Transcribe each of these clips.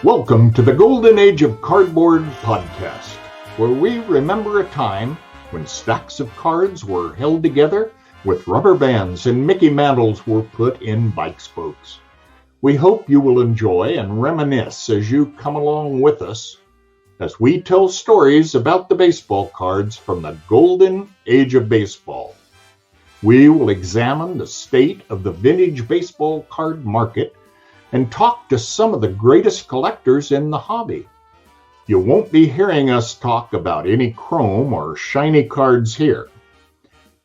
Welcome to the Golden Age of Cardboard podcast, where we remember a time when stacks of cards were held together with rubber bands and Mickey Mantles were put in bike spokes. We hope you will enjoy and reminisce as you come along with us as we tell stories about the baseball cards from the Golden Age of Baseball. We will examine the state of the vintage baseball card market and talk to some of the greatest collectors in the hobby. You won't be hearing us talk about any chrome or shiny cards here.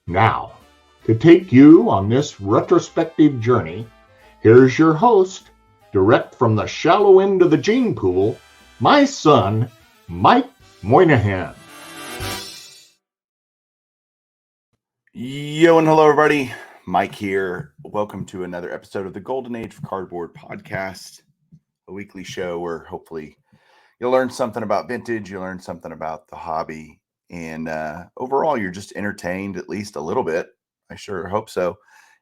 Now, to take you on this retrospective journey, here's your host, direct from the shallow end of the gene pool, my son, Mike Moynihan. Yo and hello everybody, Mike here. Welcome to another episode of the Golden Age of Cardboard podcast, a weekly show where hopefully you'll learn something about vintage, you learn something about the hobby, and overall you're just entertained at least a little bit. I sure hope so.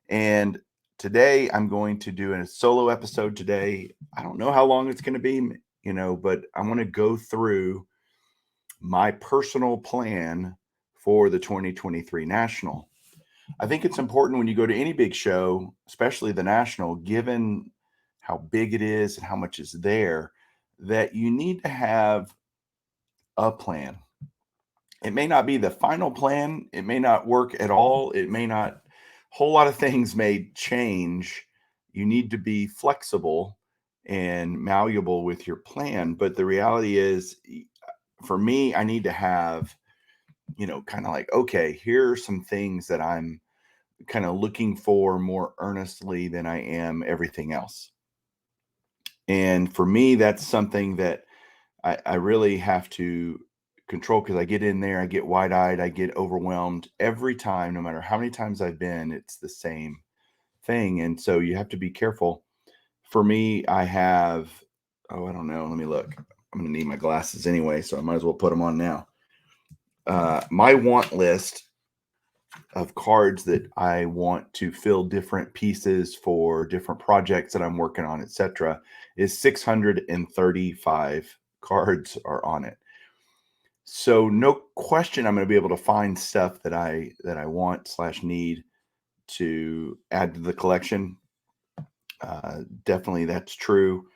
And today I'm going to do a solo episode today. I don't know how long it's going to be, but I want to go through my personal plan for the 2023 National. I think it's important when you go to any big show, especially the National, given how big it is and how much is there, that you need to have a plan. It may not be the final plan. It may not work at all. It may not, a whole lot of things may change. You need to be flexible and malleable with your plan. But the reality is, for me, I need to have, kind of like, okay, here are some things that I'm kind of looking for more earnestly than I am everything else. And for me, that's something that I really have to control, because I get in there, I get wide-eyed, I get overwhelmed every time, no matter how many times I've been, it's the same thing. And so you have to be careful. For me, I have, I don't know, let me look. I'm going to need my glasses anyway, so I might as well put them on now. My want list of cards that I want to fill different pieces for different projects that I'm working on, etc., is 635 cards are on it. So no question, I'm going to be able to find stuff that I want / need to add to the collection. Definitely that's true.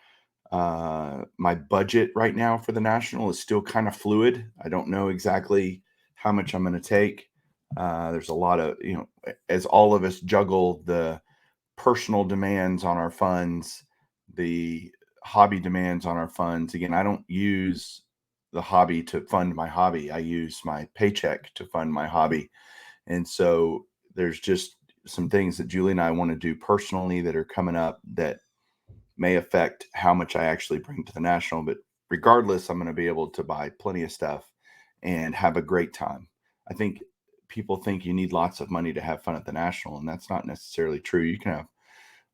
My budget right now for the National is still kind of fluid. I don't know exactly how much I'm going to take. There's a lot of, as all of us juggle the personal demands on our funds, the hobby demands on our funds. Again, I don't use the hobby to fund my hobby. I use my paycheck to fund my hobby. And so there's just some things that Julie and I want to do personally that are coming up that may affect how much I actually bring to the National. But regardless, I'm going to be able to buy plenty of stuff and have a great time. I think people think you need lots of money to have fun at the National, and that's not necessarily true. You can have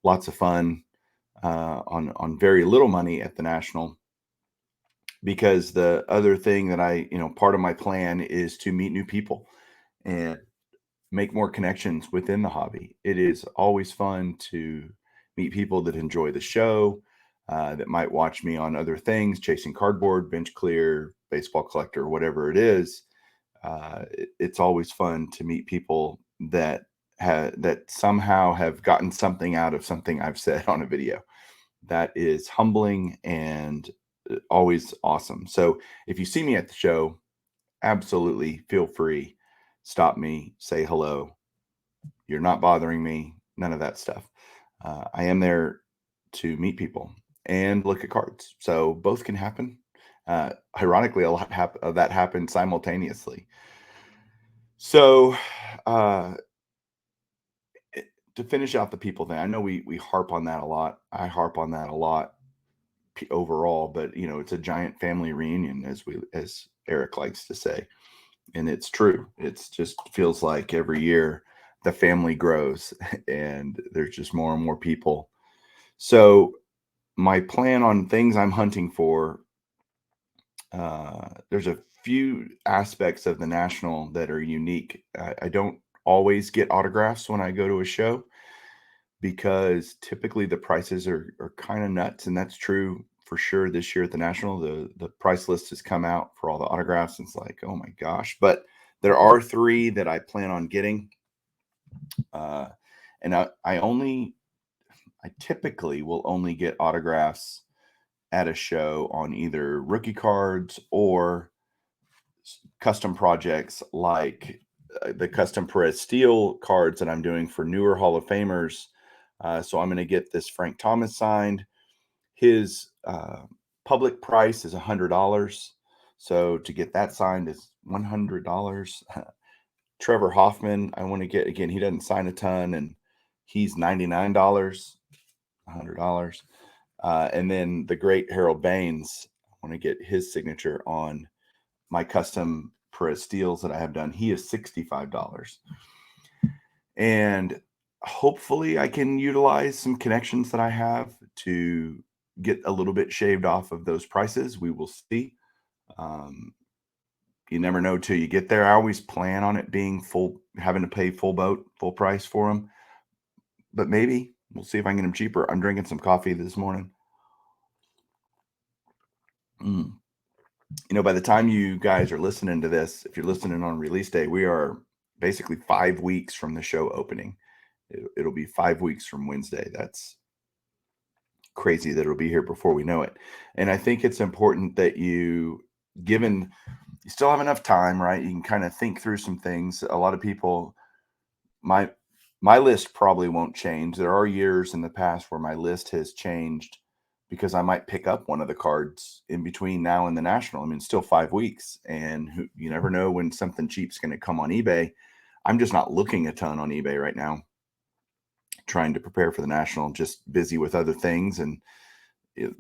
lots of fun on very little money at the National, because the other thing that part of my plan is to meet new people and make more connections within the hobby. It is always fun to meet people that enjoy the show, that might watch me on other things, Chasing Cardboard, Bench Clear, Baseball Collector, whatever it is. It's always fun to meet people that somehow have gotten something out of something I've said on a video. That is humbling and always awesome. So if you see me at the show, absolutely feel free. Stop me, say hello. You're not bothering me, none of that stuff. I am there to meet people and look at cards. So both can happen. Ironically, a lot of that happened simultaneously. So to finish out the people thing, I know we harp on that a lot. I harp on that a lot overall, but it's a giant family reunion, as Eric likes to say. And it's true. It's just feels like every year the family grows and there's just more and more people. So my plan on things I'm hunting for, there's a few aspects of the National that are unique. I don't always get autographs when I go to a show, because typically the prices are kind of nuts. And that's true for sure this year at the National. The price list has come out for all the autographs. And it's like, oh my gosh. But there are 3 that I plan on getting. And I typically will only get autographs at a show on either rookie cards or custom projects, like the custom Perez Steel cards that I'm doing for newer Hall of Famers. So I'm going to get this Frank Thomas signed. His public price is $100. So to get that signed is $100. Trevor Hoffman, I want to get, again, he doesn't sign a ton, and he's $99, $100. And then the great Harold Baines, I want to get his signature on my custom Perez Steels that I have done. He is $65. And hopefully I can utilize some connections that I have to get a little bit shaved off of those prices. We will see. You never know till you get there. I always plan on it being full, having to pay full price for them. But maybe we'll see if I can get them cheaper. I'm drinking some coffee this morning. By the time you guys are listening to this, if you're listening on release day, we are basically 5 weeks from the show opening. It'll be 5 weeks from Wednesday. That's crazy that it'll be here before we know it. And I think it's important that you still have enough time, right? You can kind of think through some things. A lot of people, my list probably won't change. There are years in the past where my list has changed because I might pick up one of the cards in between now and the National. I mean, it's still 5 weeks, and you never know when something cheap's going to come on eBay. I'm just not looking a ton on eBay right now, trying to prepare for the National, just busy with other things, and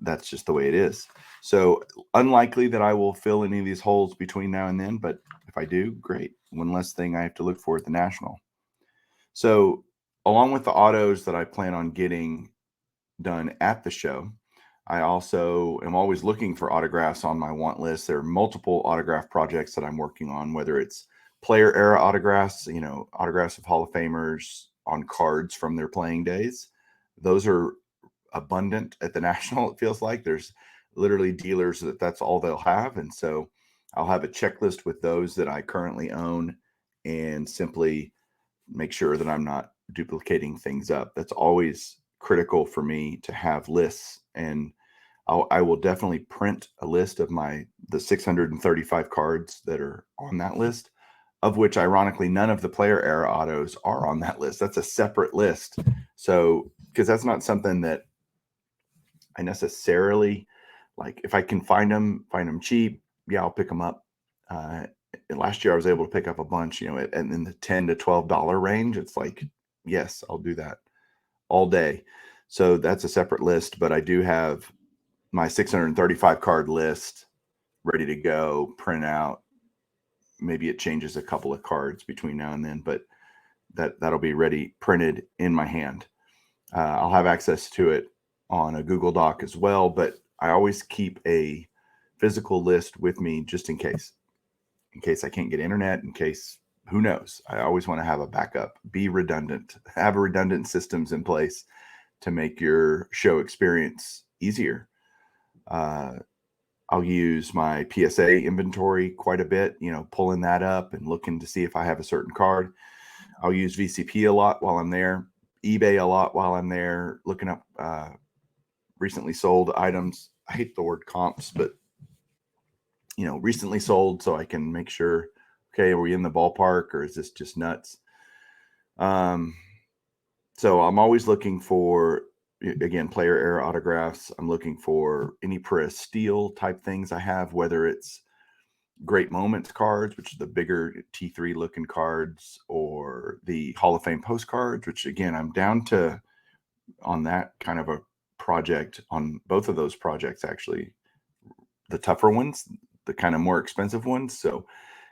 that's just the way it is. So unlikely that I will fill any of these holes between now and then, but if I do, great. One less thing I have to look for at the National. So along with the autos that I plan on getting done at the show, I also am always looking for autographs on my want list. There are multiple autograph projects that I'm working on, whether it's player era autographs, autographs of Hall of Famers on cards from their playing days. Those are abundant at the National. It feels like there's literally dealers that's all they'll have. And so I'll have a checklist with those that I currently own and simply make sure that I'm not duplicating things up. That's always critical for me to have lists. And I will definitely print a list of the 635 cards that are on that list, of which ironically none of the player era autos are on that list. That's a separate list. So because that's not something that I necessarily like. If I can find them cheap, yeah, I'll pick them up. Last year I was able to pick up a bunch, in the $10 to $12 range. It's like, yes, I'll do that all day. So that's a separate list, but I do have my 635 card list ready to go, print out. Maybe it changes a couple of cards between now and then, but that'll be ready, printed in my hand. I'll have access to it on a Google Doc as well, but I always keep a physical list with me just in case I can't get internet, in case, who knows. I always want to have a backup, be redundant, have redundant systems in place to make your show experience easier. I'll use my PSA inventory quite a bit, pulling that up and looking to see if I have a certain card. I'll use VCP a lot while I'm there, eBay a lot while I'm there, looking up recently sold items. I hate the word comps, but recently sold, so I can make sure, okay, are we in the ballpark or is this just nuts? So I'm always looking for, again, player era autographs. I'm looking for any Perez Steel type things I have, whether it's Great Moments cards, which are the bigger T3 looking cards, or the Hall of Fame postcards, which again, I'm down to on that kind of a project, on both of those projects, actually, the tougher ones, the kind of more expensive ones. So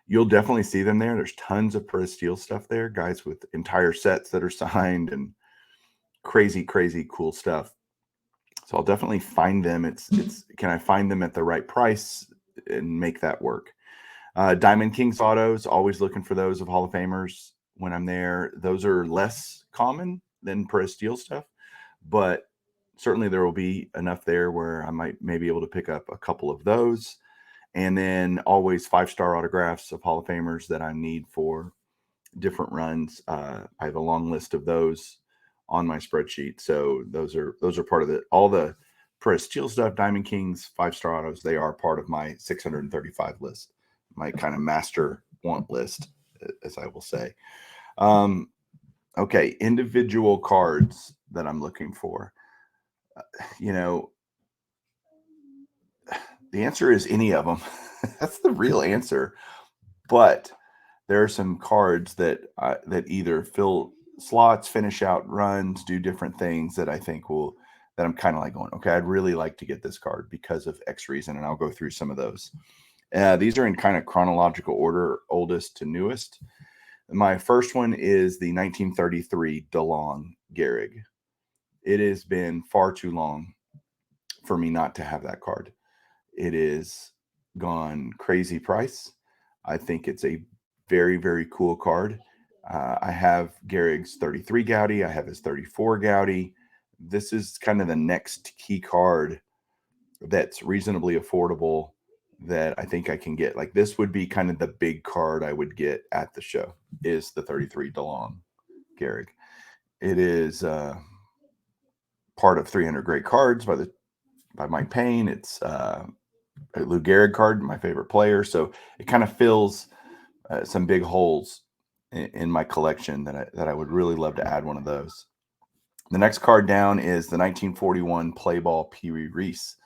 you'll definitely see them there. There's tons of Perez Steel stuff there, guys with entire sets that are signed and crazy, crazy cool stuff. So I'll definitely find them. It's can I find them at the right price and make that work? Diamond Kings autos, always looking for those of Hall of Famers when I'm there. Those are less common than Perez Steel stuff, but certainly there will be enough there where I might maybe able to pick up a couple of those. And then always 5-star autographs of Hall of Famers that I need for different runs. I have a long list of those on my spreadsheet. So those are part of all the Press Steel stuff, Diamond Kings, 5-star autos. They are part of my 635 list, my kind of master want list, as I will say. Okay, individual cards that I'm looking for. You know, the answer is any of them. That's the real answer. But there are some cards that either fill slots, finish out runs, do different things that I think that I'm kind of like going, okay, I'd really like to get this card because of X reason, and I'll go through some of those. These are in kind of chronological order, oldest to newest. My first one is the 1933 DeLong Gehrig. It has been far too long for me not to have that card. It is gone crazy price. I think it's a very, very cool card. I have Gehrig's 33 Gaudy. I have his 34 Gaudy. This is kind of the next key card that's reasonably affordable that I think I can get. Like, this would be kind of the big card I would get at the show, is the 33 DeLong Gehrig. It is part of 300 Great Cards by Mike Payne. It's a Lou Gehrig card, my favorite player. So it kind of fills some big holes in my collection that I would really love to add one of those. The next card down is the 1941 Play Ball Pee Wee Reese.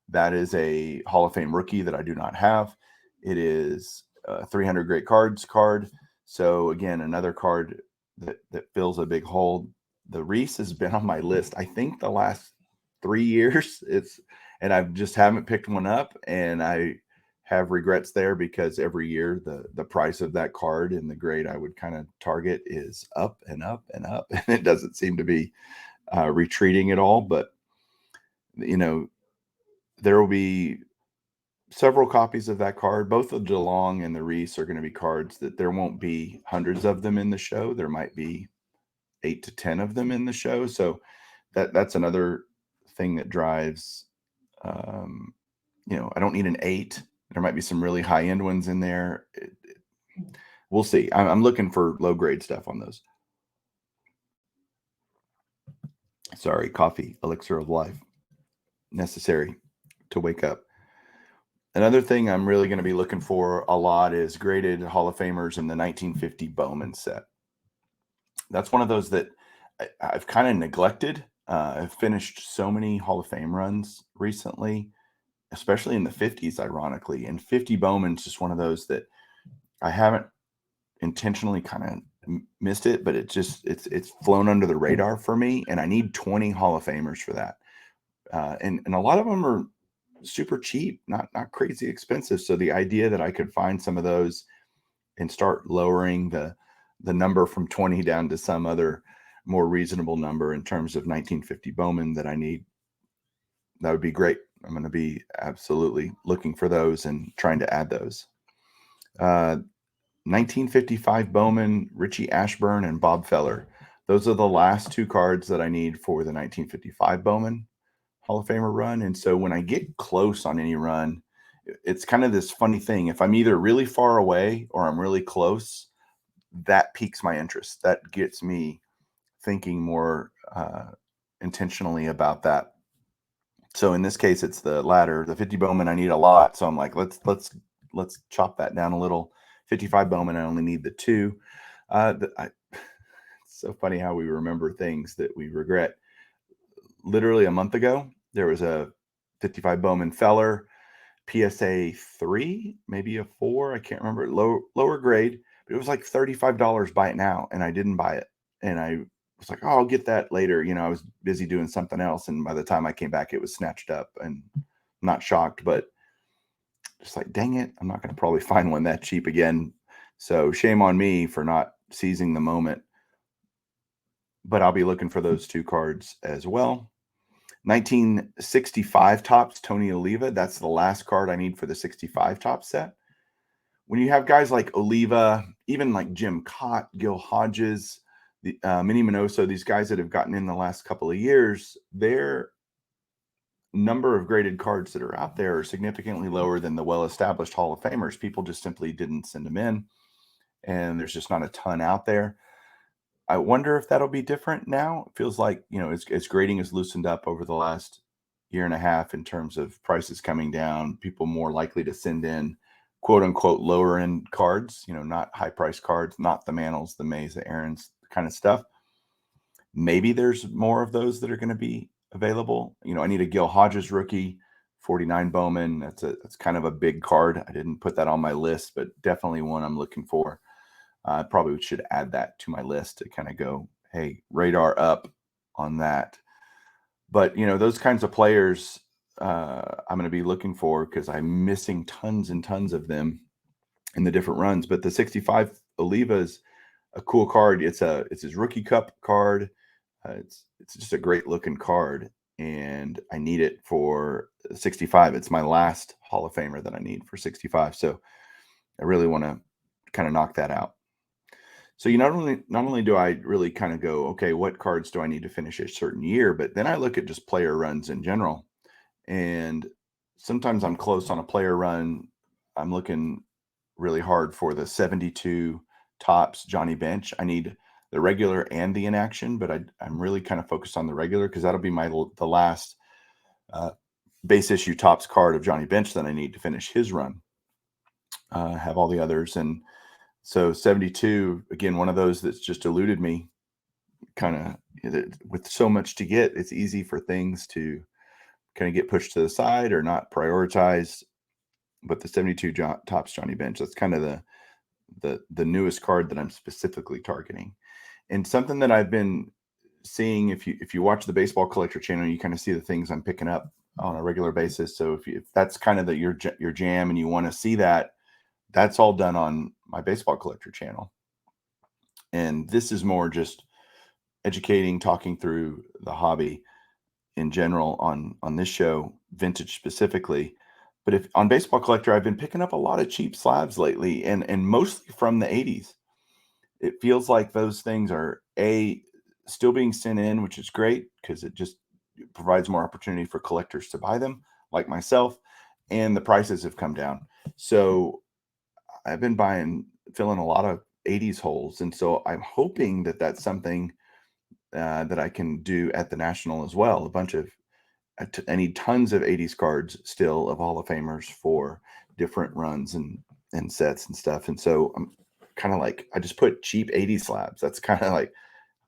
That is a Hall of Fame rookie that I do not have. It is a 300 Great Cards card. So again, another card that fills a big hole. The Reese has been on my list, I think, the last 3 years. And I just haven't picked one up, and I have regrets there because every year the price of that card and the grade I would kind of target is up and up and up, and it doesn't seem to be retreating at all. But there will be several copies of that card. Both the DeLong and the Reese are going to be cards that there won't be hundreds of them in the show. There might be 8 to 10 of them in the show. So that's another thing that drives. I don't need an 8. There might be some really high end ones in there. We'll see. I'm looking for low grade stuff on those. Sorry, coffee, elixir of life, necessary to wake up. Another thing I'm really going to be looking for a lot is graded Hall of Famers in the 1950 Bowman set. That's one of those that I've kind of neglected. I've finished so many Hall of Fame runs recently, especially in the 50s, ironically. And 50 Bowman's just one of those that I haven't intentionally kind of missed it, but it's flown under the radar for me. And I need 20 Hall of Famers for that. And a lot of them are super cheap, not crazy expensive. So the idea that I could find some of those and start lowering the number from 20 down to some other more reasonable number in terms of 1950 Bowman that I need, that would be great. I'm going to be absolutely looking for those and trying to add those. 1955 Bowman, Richie Ashburn, and Bob Feller. Those are the last 2 cards that I need for the 1955 Bowman Hall of Famer run. And so when I get close on any run, it's kind of this funny thing. If I'm either really far away or I'm really close, that piques my interest. That gets me thinking more intentionally about that. So in this case, it's the latter. The 50 Bowman, I need a lot. So I'm like, let's chop that down a little. 55 Bowman, I only need the 2. It's so funny how we remember things that we regret. Literally a month ago, there was a 55 Bowman Feller, PSA 3, maybe a 4. I can't remember. Lower grade, but it was like $35. Buy it now, and I didn't buy it. And I was like, oh, I'll get that later. I was busy doing something else, and by the time I came back, it was snatched up. And I'm not shocked, but just like, dang it, I'm not going to probably find one that cheap again. So shame on me for not seizing the moment. But I'll be looking for those 2 cards as well. 1965 Topps Tony Oliva. That's the last card I need for the 65 Topps set. When you have guys like Oliva, even like Jim Cott, Gil Hodges, Minnie Minoso, these guys that have gotten in the last couple of years, their number of graded cards that are out there are significantly lower than the well-established Hall of Famers. People just simply didn't send them in, and there's just not a ton out there. I wonder if that'll be different now. It feels like, as grading has loosened up over the last year and a half in terms of prices coming down, people more likely to send in quote unquote lower end cards, not high price cards, not the Mantles, the Mays, the Aarons kind of stuff. Maybe there's more of those that are going to be available. I need a Gil Hodges rookie, 49 Bowman. That's kind of a big card. I didn't put that on my list, but definitely one I'm looking for. I probably should add that to my list to kind of go, hey, radar up on that. But, those kinds of players I'm going to be looking for because I'm missing tons and tons of them in the different runs. But the 65 Oliva is a cool card. It's his rookie cup card. It's just a great looking card, and I need it for 65. It's my last Hall of Famer that I need for 65. So I really want to kind of knock that out. So not only do I really kind of go, okay, what cards do I need to finish a certain year, but then I look at just player runs in general. And sometimes I'm close on a player run. I'm looking really hard for the 72 Topps Johnny Bench. I need the regular and the inaction, but I'm really kind of focused on the regular because that'll be the last base issue Topps card of Johnny Bench that I need to finish his run. Have all the others. And so 72, again, one of those that's just eluded me kind of with so much to get. It's easy for things to kind of get pushed to the side or not prioritized. But the 72 Topps Johnny Bench, that's kind of the newest card that I'm specifically targeting. And something that I've been seeing, if you watch the Baseball Collector channel, you kind of see the things I'm picking up on a regular basis. So if that's kind of your jam and you want to see that, that's all done on my Baseball Collector channel. And this is more just educating, talking through the hobby in general on this show, vintage specifically. But if on Baseball Collector, I've been picking up a lot of cheap slabs lately, and mostly from the 80s. It feels like those things are still being sent in, which is great because it just provides more opportunity for collectors to buy them, like myself, and the prices have come down. So I've been filling a lot of 80s holes. And so I'm hoping that that's something that I can do at the National as well. I need tons of 80s cards still of Hall of Famers for different runs and sets and stuff. And so I'm kind of like, I just put cheap 80s slabs. That's kind of like,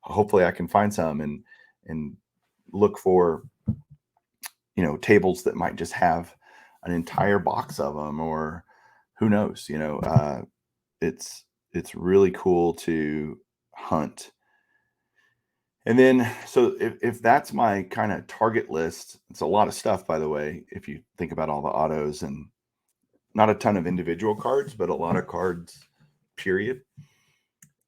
hopefully I can find some and look for, tables that might just have an entire box of them, or who knows, it's really cool to hunt. And then, so if that's my kind of target list, it's a lot of stuff, by the way, if you think about all the autos and not a ton of individual cards, but a lot of cards, period.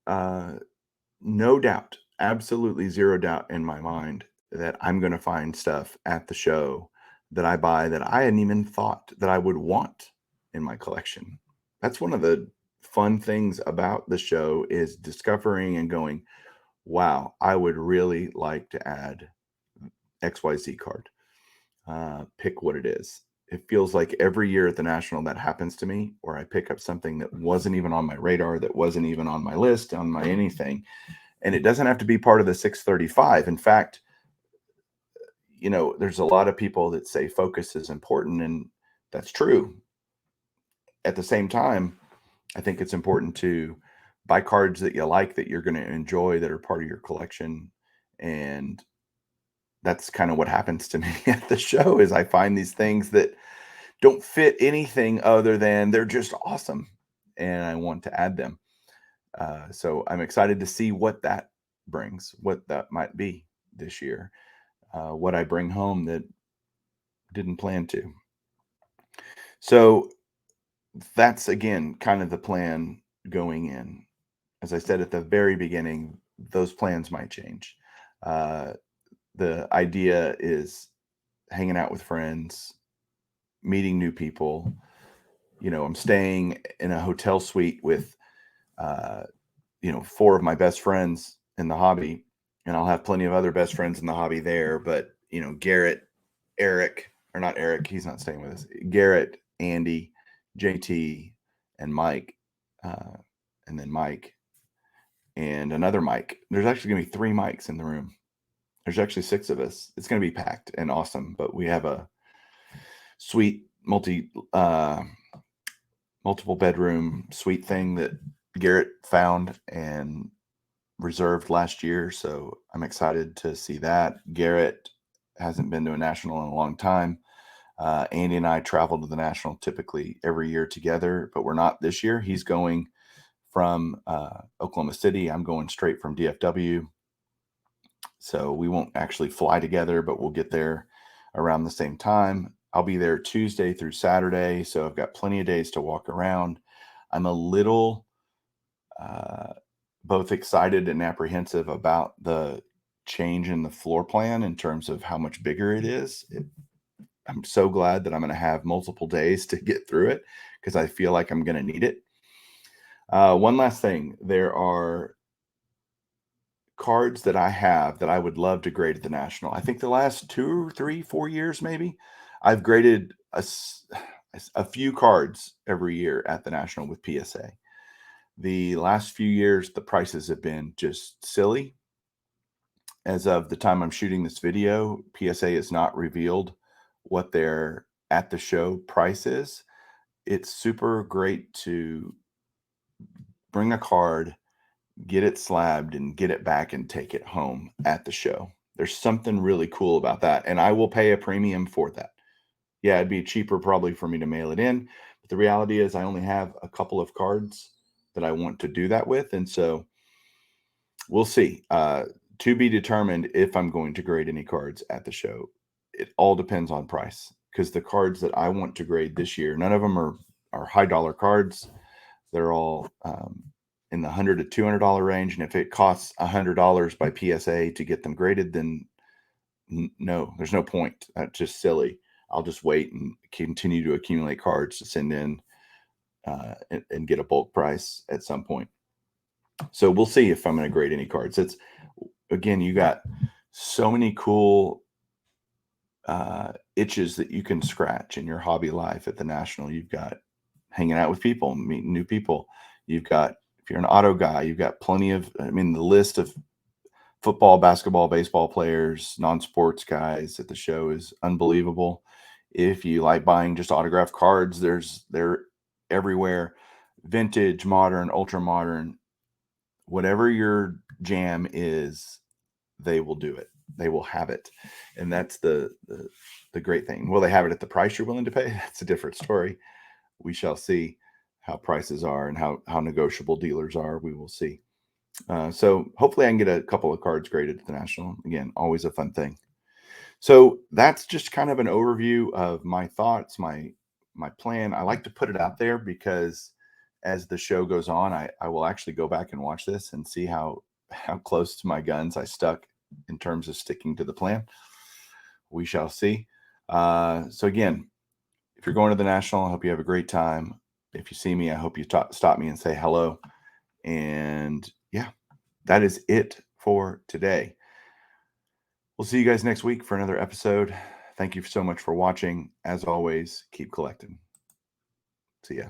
No doubt, absolutely zero doubt in my mind that I'm going to find stuff at the show that I buy that I hadn't even thought that I would want in my collection. That's one of the fun things about the show is discovering and going, wow, I would really like to add XYZ card. Pick what it is. It feels like every year at the National that happens to me, where I pick up something that wasn't even on my radar, that wasn't even on my list, on my anything. And it doesn't have to be part of the 635. In fact, there's a lot of people that say focus is important, and that's true. At the same time, I think it's important to buy cards that you like, that you're going to enjoy, that are part of your collection. And that's kind of what happens to me at the show is I find these things that don't fit anything other than they're just awesome, and I want to add them. So I'm excited to see what that brings, what that might be this year, what I bring home that didn't plan to. So that's, again, kind of the plan going in. As I said at the very beginning, those plans might change. The idea is hanging out with friends, meeting new people. I'm staying in a hotel suite with, 4 of my best friends in the hobby, and I'll have plenty of other best friends in the hobby there. But, Garrett, Eric, or not Eric, he's not staying with us. Garrett, Andy, JT, and Mike, and then Mike, and another Mike. There's actually going to be 3 mics in the room. There's actually 6 of us. It's going to be packed and awesome, but we have a sweet multiple bedroom suite thing that Garrett found and reserved last year. So I'm excited to see that. Garrett hasn't been to a national in a long time. Andy and I travel to the national typically every year together, but we're not this year. He's going from Oklahoma City. I'm going straight from DFW. So we won't actually fly together, but we'll get there around the same time. I'll be there Tuesday through Saturday. So I've got plenty of days to walk around. I'm a little both excited and apprehensive about the change in the floor plan in terms of how much bigger it is. I'm so glad that I'm going to have multiple days to get through it because I feel like I'm going to need it. One last thing. There are cards that I have that I would love to grade at the National. I think the last 2, 3, 4 years, maybe, I've graded a few cards every year at the National with PSA. The last few years, the prices have been just silly. As of the time I'm shooting this video, PSA has not revealed what their at the show price is. It's super great to bring a card, get it slabbed, and get it back and take it home at the show. There's something really cool about that, and I will pay a premium for that. Yeah, it'd be cheaper probably for me to mail it in, but the reality is I only have a couple of cards that I want to do that with, and so we'll see. To be determined if I'm going to grade any cards at the show. It all depends on price because the cards that I want to grade this year, none of them are high dollar cards. They're all in the $100 to $200 range, and if it costs $100 by PSA to get them graded, then no, there's no point. That's just silly. I'll just wait and continue to accumulate cards to send in and get a bulk price at some point. So we'll see if I'm going to grade any cards. It's again, you got so many cool itches that you can scratch in your hobby life at the National. You've got hanging out with people, meeting new people. You've got, if you're an auto guy, you've got plenty of, the list of football, basketball, baseball players, non-sports guys at the show is unbelievable. If you like buying just autographed cards, they're everywhere. Vintage, modern, ultra modern, whatever your jam is, they will do it. They will have it. And that's the great thing. Will they have it at the price you're willing to pay? That's a different story. We shall see how prices are and how negotiable dealers are. We will see. So hopefully I can get a couple of cards graded at the National. Again, always a fun thing. So that's just kind of an overview of my thoughts, my plan. I like to put it out there because as the show goes on, I will actually go back and watch this and see how close to my guns I stuck in terms of sticking to the plan. We shall see. So again, if you're going to the National, I hope you have a great time. If you see me, I hope you stop me and say hello. And yeah, that is it for today. We'll see you guys next week for another episode. Thank you so much for watching. As always, keep collecting. See ya.